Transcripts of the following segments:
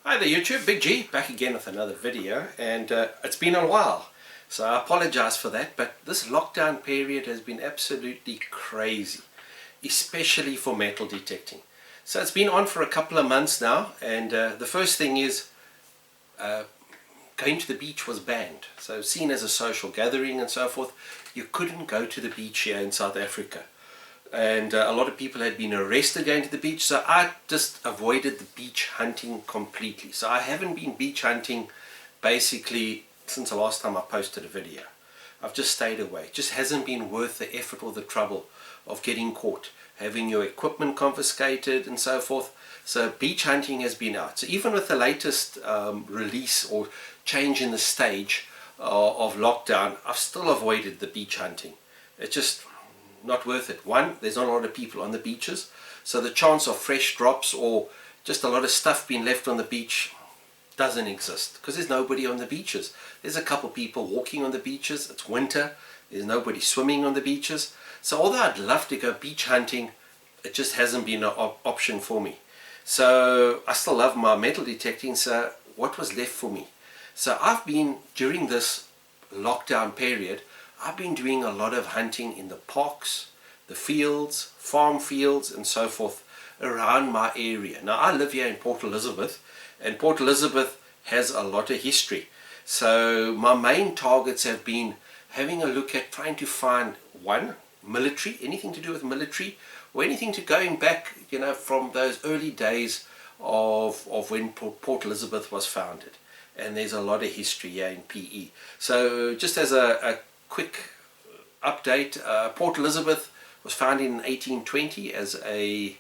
Hi there YouTube, Big G, back again with another video, and it's been a while, so I apologize for that, but this lockdown period has been absolutely crazy, especially for metal detecting. So it's been on for a couple of months now, and the first thing is going to the beach was banned. So seen as a social gathering and so forth, you couldn't go to the beach here in South Africa. And a lot of people had been arrested going to the beach, so I just avoided the beach hunting completely. So I haven't been beach hunting basically since the last time I posted a video. I've just stayed away. It just hasn't been worth the effort or the trouble of getting caught, having your equipment confiscated and so forth. So beach hunting has been out. So even with the latest release or change in the stage of lockdown, I've still avoided the beach hunting. It's just not worth it. One, there's not a lot of people on the beaches, so the chance of fresh drops or just a lot of stuff being left on the beach doesn't exist because there's nobody on the beaches. There's a couple people walking on the beaches. It's winter, there's nobody swimming on the beaches. So although I'd love to go beach hunting, it just hasn't been an option for me. So I still love my metal detecting, so what was left for me? So I've been, during this lockdown period, I've been doing a lot of hunting in the parks, the fields, farm fields and so forth around my area. Now I live here in Port Elizabeth, and Port Elizabeth has a lot of history. So my main targets have been having a look at trying to find, one, military, anything to do with military, or anything to going back, you know, from those early days of when Port Elizabeth was founded. And there's a lot of history here in PE. So just as a quick update, Port Elizabeth was founded in 1820 as a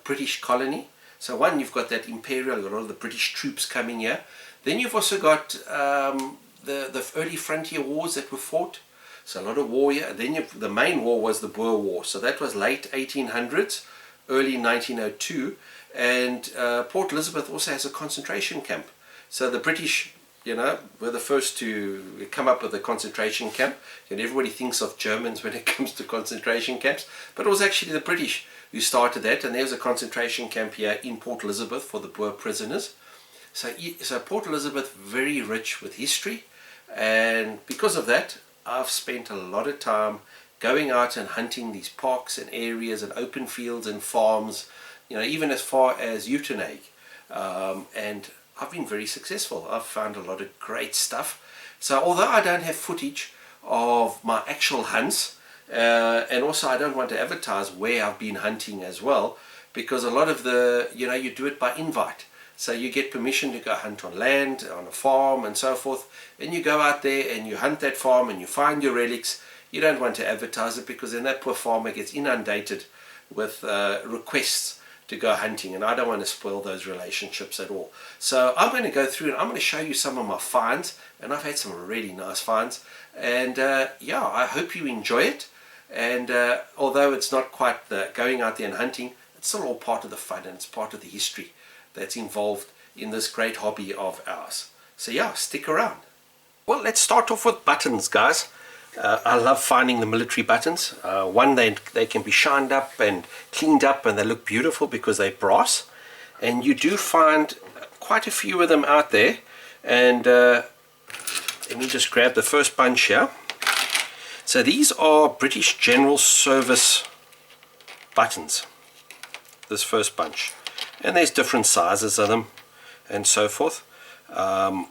British colony. So one, you've got that imperial, you've got all the British troops coming here. Then you've also got the early frontier wars that were fought. So a lot of war here. Then the main war was the Boer War. So that was late 1800s, early 1902. And Port Elizabeth also has a concentration camp. So the British, you know, were the first to come up with a concentration camp. And everybody thinks of Germans when it comes to concentration camps, but it was actually the British who started that, and there was a concentration camp here in Port Elizabeth for the Boer prisoners. So Port Elizabeth, very rich with history, and because of that, I've spent a lot of time going out and hunting these parks and areas and open fields and farms, you know, even as far as Uitenhage, and I've been very successful. I've found a lot of great stuff. So although I don't have footage of my actual hunts, and also I don't want to advertise where I've been hunting as well, because a lot of the, you know, you do it by invite. So you get permission to go hunt on land, on a farm and so forth, and you go out there and you hunt that farm and you find your relics. You don't want to advertise it because then that poor farmer gets inundated with requests to go hunting, and I don't want to spoil those relationships at all. So I'm going to go through and I'm going to show you some of my finds, and I've had some really nice finds, and yeah, I hope you enjoy it. And although it's not quite the going out there and hunting, it's still all part of the fun, and it's part of the history that's involved in this great hobby of ours. So yeah, stick around. Well, let's start off with buttons, guys. I love finding the military buttons. One, they can be shined up and cleaned up, and they look beautiful because they're brass. And you do find quite a few of them out there. And let me just grab the first bunch here. So these are British General Service buttons, this first bunch. And there's different sizes of them and so forth. And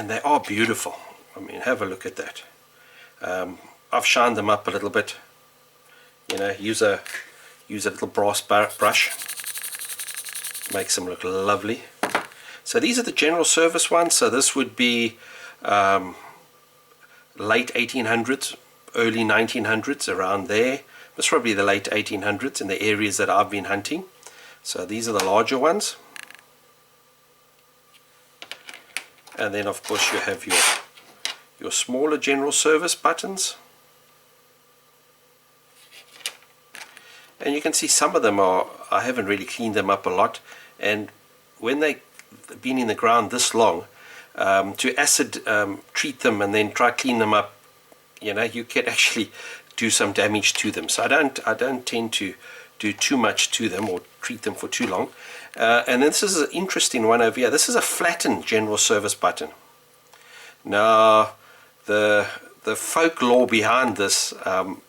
they are beautiful. I mean, have a look at that. I've shined them up a little bit, you know, use a little brass brush, makes them look lovely. So these are the general service ones. So this would be late 1800s, early 1900s, around there. It's probably the late 1800s in the areas that I've been hunting. So these are the larger ones, and then of course you have your smaller general service buttons, and you can see some of them I haven't really cleaned them up a lot, and when they've been in the ground this long, to acid treat them and then try clean them up, you know, you can actually do some damage to them. So I don't tend to do too much to them or treat them for too long. And this is an interesting one over here. This is a flattened general service button. Now the folklore behind this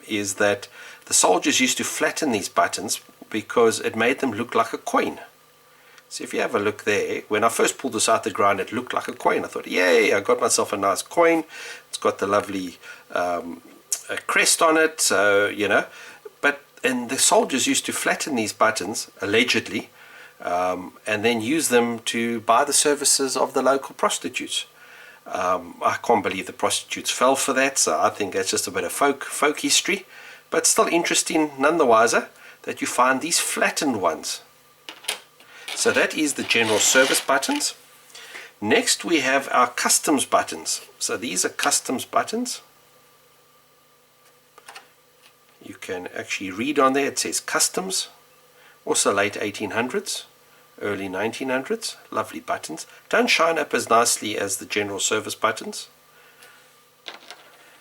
is that the soldiers used to flatten these buttons because it made them look like a coin. So if you have a look there, when I first pulled this out the ground, it looked like a coin. I thought, yay, I got myself a nice coin. It's got the lovely crest on it, so you know. And the soldiers used to flatten these buttons, allegedly, and then use them to buy the services of the local prostitutes. I can't believe the prostitutes fell for that, so I think that's just a bit of folk history, but still interesting none the wiser that you find these flattened ones. So that is the general service buttons. Next we have our customs buttons. So these are customs buttons. You can actually read on there, it says customs, also late 1800s, early 1900s, lovely buttons. Don't shine up as nicely as the general service buttons.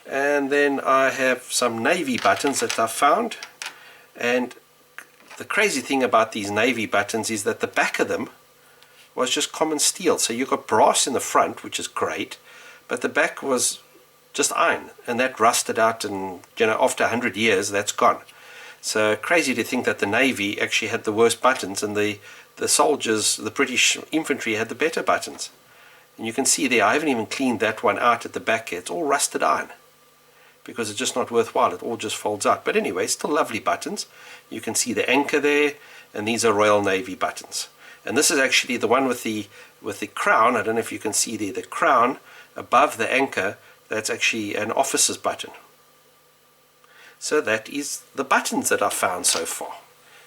And then I have some navy buttons that I found, and the crazy thing about these navy buttons is that the back of them was just common steel. So you got brass in the front, which is great, but the back was just iron, and that rusted out, and you know, after 100 years that's gone. So crazy to think that the Navy actually had the worst buttons, and the soldiers, the British infantry, had the better buttons. And you can see there, I haven't even cleaned that one out at the back here. It's all rusted iron because it's just not worthwhile. It all just folds out. But anyway, still lovely buttons. You can see the anchor there, and these are Royal Navy buttons. And this is actually the one with the crown. I don't know if you can see there, the crown above the anchor. That's actually an officer's button. So that is the buttons that I've found so far.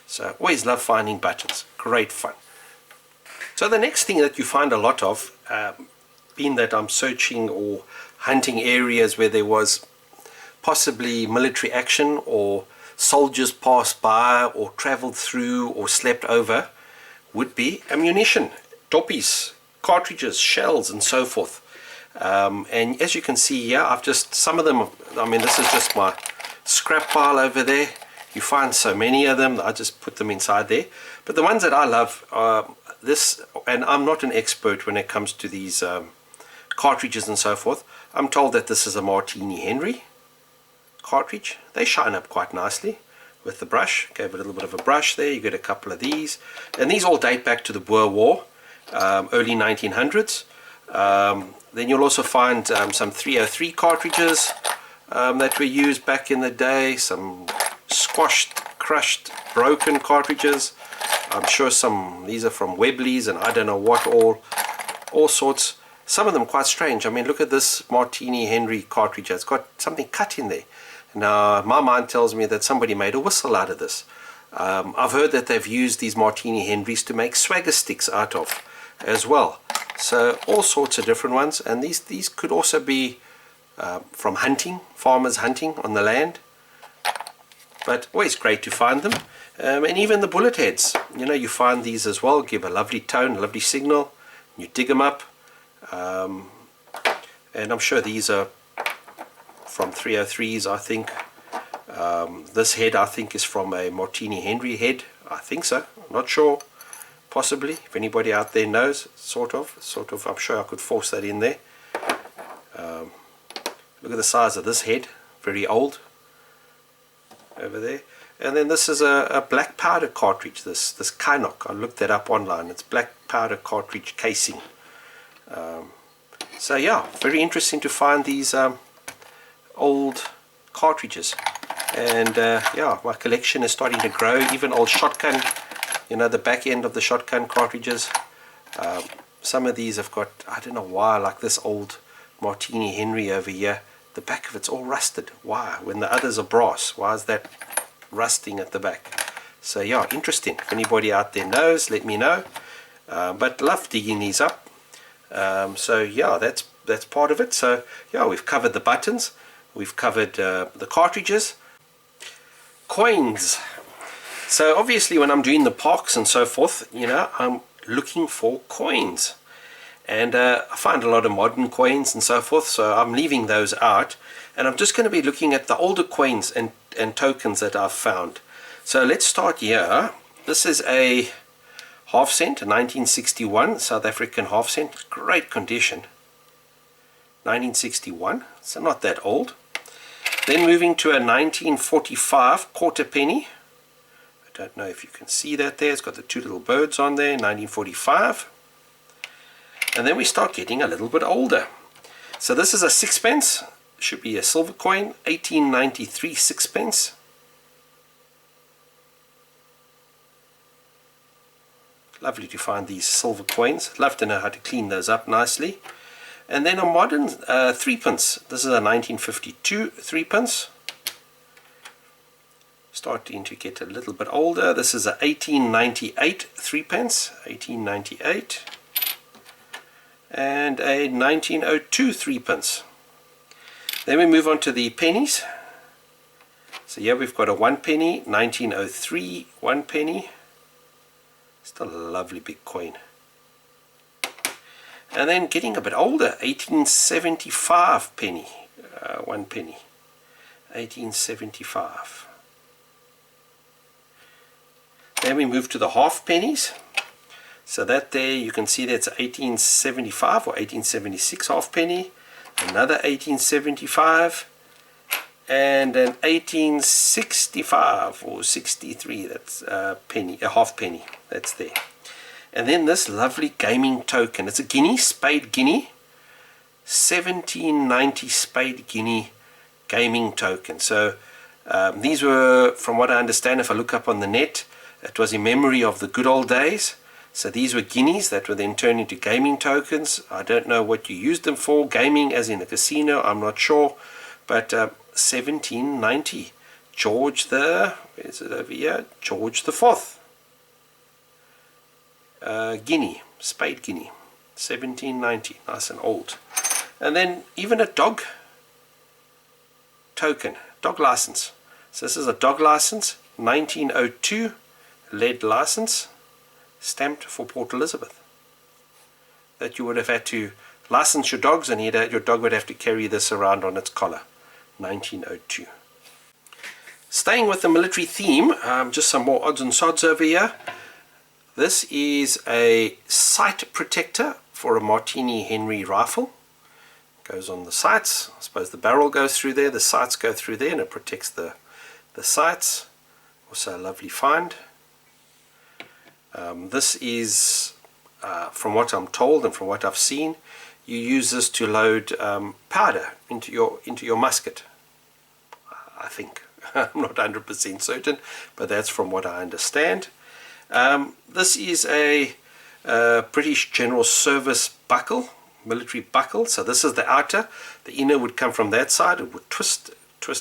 So always love finding buttons. Great fun. So the next thing that you find a lot of, being that I'm searching or hunting areas where there was possibly military action or soldiers passed by or traveled through or slept over, would be ammunition, toppies, cartridges, shells and so forth. And as you can see here, I've just, some of them, I mean, this is just my scrap pile over there. You find so many of them, I just put them inside there. But the ones that I love are this, and I'm not an expert when it comes to these cartridges and so forth. I'm told that this is a Martini Henry cartridge. They shine up quite nicely with the brush. Gave a little bit of a brush there. You get a couple of these. And these all date back to the Boer War, early 1900s. Then you'll also find some 303 cartridges that were used back in the day, some squashed, crushed, broken cartridges. I'm sure these are from Webley's and I don't know what, all sorts. Some of them quite strange. I mean, look at this Martini Henry cartridge. It's got something cut in there. Now, my mind tells me that somebody made a whistle out of this. I've heard that they've used these Martini Henrys to make swagger sticks out of as well. So all sorts of different ones, and these could also be from hunting, farmers hunting on the land, but always great to find them. And even the bullet heads, you know, you find these as well, give a lovely tone, a lovely signal. You dig them up, and I'm sure these are from 303s, I think. This head I think is from a Martini Henry head, I think so, I'm not sure. Possibly, if anybody out there knows, sort of, I'm sure I could force that in there. Look at the size of this head, very old, over there. And then this is a black powder cartridge, this Kynok. I looked that up online. It's black powder cartridge casing. So yeah, very interesting to find these old cartridges. And yeah, my collection is starting to grow. Even old shotgun, you know, the back end of the shotgun cartridges. Some of these have got, I don't know why, like this old Martini Henry over here, the back of it's all rusted. Why? When the others are brass, why is that rusting at the back? So yeah, interesting. If anybody out there knows, let me know. But love digging these up. So yeah, that's part of it. So yeah, we've covered the buttons, we've covered the cartridges. Coins. So obviously when I'm doing the parks and so forth, you know, I'm looking for coins, and I find a lot of modern coins and so forth, so I'm leaving those out, and I'm just going to be looking at the older coins and tokens that I've found. So let's start here. This is a half cent, a 1961 South African half cent, great condition. 1961, so not that old. Then moving to a 1945 quarter penny. I don't know if you can see that there. It's got the two little birds on there, 1945. And then we start getting a little bit older. So this is a sixpence, should be a silver coin, 1893 sixpence. Lovely to find these silver coins. Love to know how to clean those up nicely. And then a modern threepence. This is a 1952 threepence. Starting to get a little bit older. This is a 1898 threepence. 1898. And a 1902 threepence. Then we move on to the pennies. So here we've got a 1 penny, 1903 1 penny. Still a lovely big coin. And then getting a bit older, 1875 penny, 1 penny, 1875. Then we move to the half pennies. So that there you can see that's 1875 or 1876 half penny, another 1875, and an 1865 or 63, that's a penny, a half penny, that's there. And then this lovely gaming token, it's a guinea, spade guinea, 1790 spade guinea gaming token. So these were, from what I understand, if I look up on the net, it was in memory of the good old days. So these were guineas that were then turned into gaming tokens. I don't know what you used them for, gaming as in a casino, I'm not sure, but 1790, George the, where is it over here, George the Fourth, guinea, spade guinea, 1790, nice and old. And then even a dog token, dog license. So this is a dog license, 1902, lead license, stamped for Port Elizabeth. That you would have had to license your dogs, and your dog would have to carry this around on its collar. 1902. Staying with the military theme, just some more odds and sods over here. This is a sight protector for a Martini Henry rifle. Goes on the sights. I suppose the barrel goes through there, the sights go through there, and it protects the sights. Also a lovely find. This is, from what I'm told and from what I've seen, you use this to load powder into your musket. I think. I'm not 100% certain, but that's from what I understand. This is a British General Service buckle, military buckle. So this is the outer. The inner would come from that side. It would twist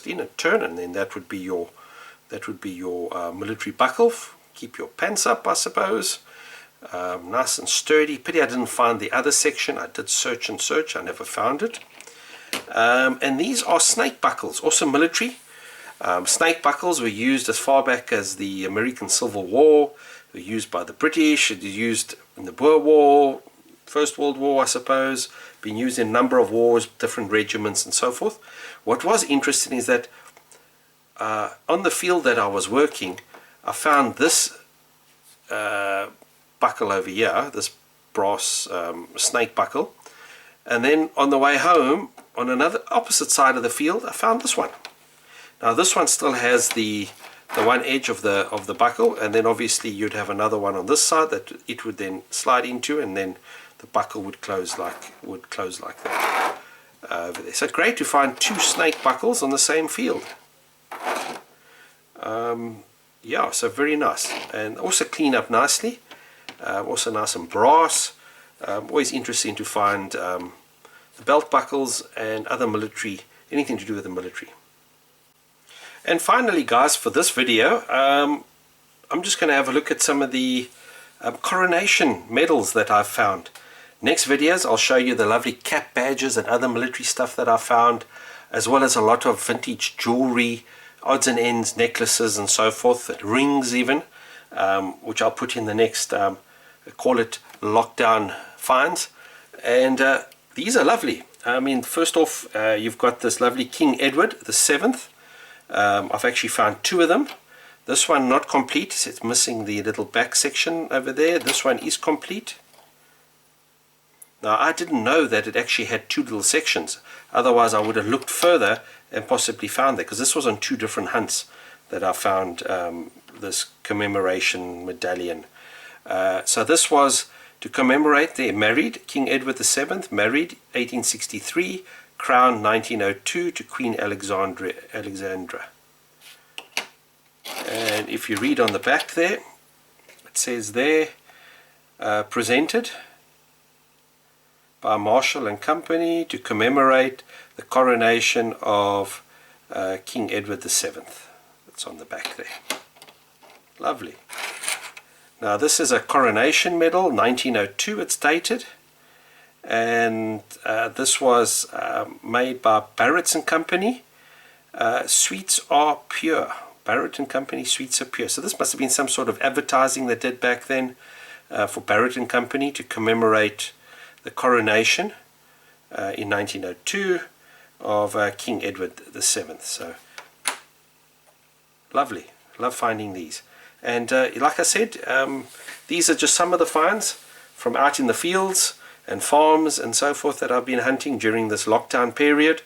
in and turn, and then that would be your military buckle. Keep your pants up, I suppose. Nice and sturdy. Pity I didn't find the other section. I did search and search. I never found it. And these are snake buckles, also military. Snake buckles were used as far back as the American Civil War. They were used by the British. It was used in the Boer War, First World War, I suppose. Been used in a number of wars, different regiments and so forth. What was interesting is that on the field that I was working, I found this buckle over here, this brass snake buckle, and then on the way home, on another opposite side of the field, I found this one. Now this one still has the one edge of the buckle, and then obviously you'd have another one on this side that it would then slide into, and then the buckle would close like that over there. So great to find two snake buckles on the same field. Yeah, so very nice, and also clean up nicely. Also nice and brass. Always interesting to find the belt buckles and other military, anything to do with the military. And finally, guys, for this video, I'm just going to have a look at some of the coronation medals that I've found. Next videos, I'll show you the lovely cap badges and other military stuff that I found, as well as a lot of vintage jewelry, odds and ends, necklaces and so forth, rings even, which I'll put in the next, call it lockdown finds. And these are lovely. I mean, first off, you've got this lovely King Edward the 7th. I've actually found two of them. This one not complete, so it's missing the little back section over there. This one is complete. Now I didn't know that it actually had two little sections, otherwise I would have looked further and possibly found that, because this was on two different hunts that I found this commemoration medallion. So this was to commemorate their married, King Edward VII, married 1863, crowned 1902 to Queen Alexandra. And if you read on the back there, it says there, presented by Marshall and Company to commemorate the coronation of King Edward VII. That's on the back there. Lovely. Now this is a coronation medal, 1902 it's dated, and this was made by Barrett's and Company. Sweets are pure. Barrett and Company, sweets are pure. So this must have been some sort of advertising they did back then for Barrett and Company to commemorate the coronation in 1902 of King Edward VII. So lovely. Love finding these. And like I said, these are just some of the finds from out in the fields and farms and so forth that I've been hunting during this lockdown period,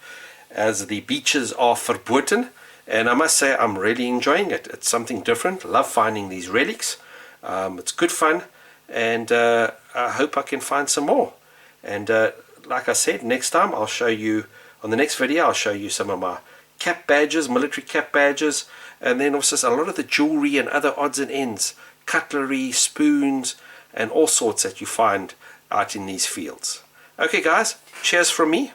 as the beaches are verboten. And I must say I'm really enjoying it. It's something different. Love finding these relics. It's good fun, and I hope I can find some more. And like I said, next time I'll show you, on the next video I'll show you some of my cap badges, military cap badges, and then also a lot of the jewelry and other odds and ends, cutlery, spoons, and all sorts that you find out in these fields. Okay guys, cheers from me.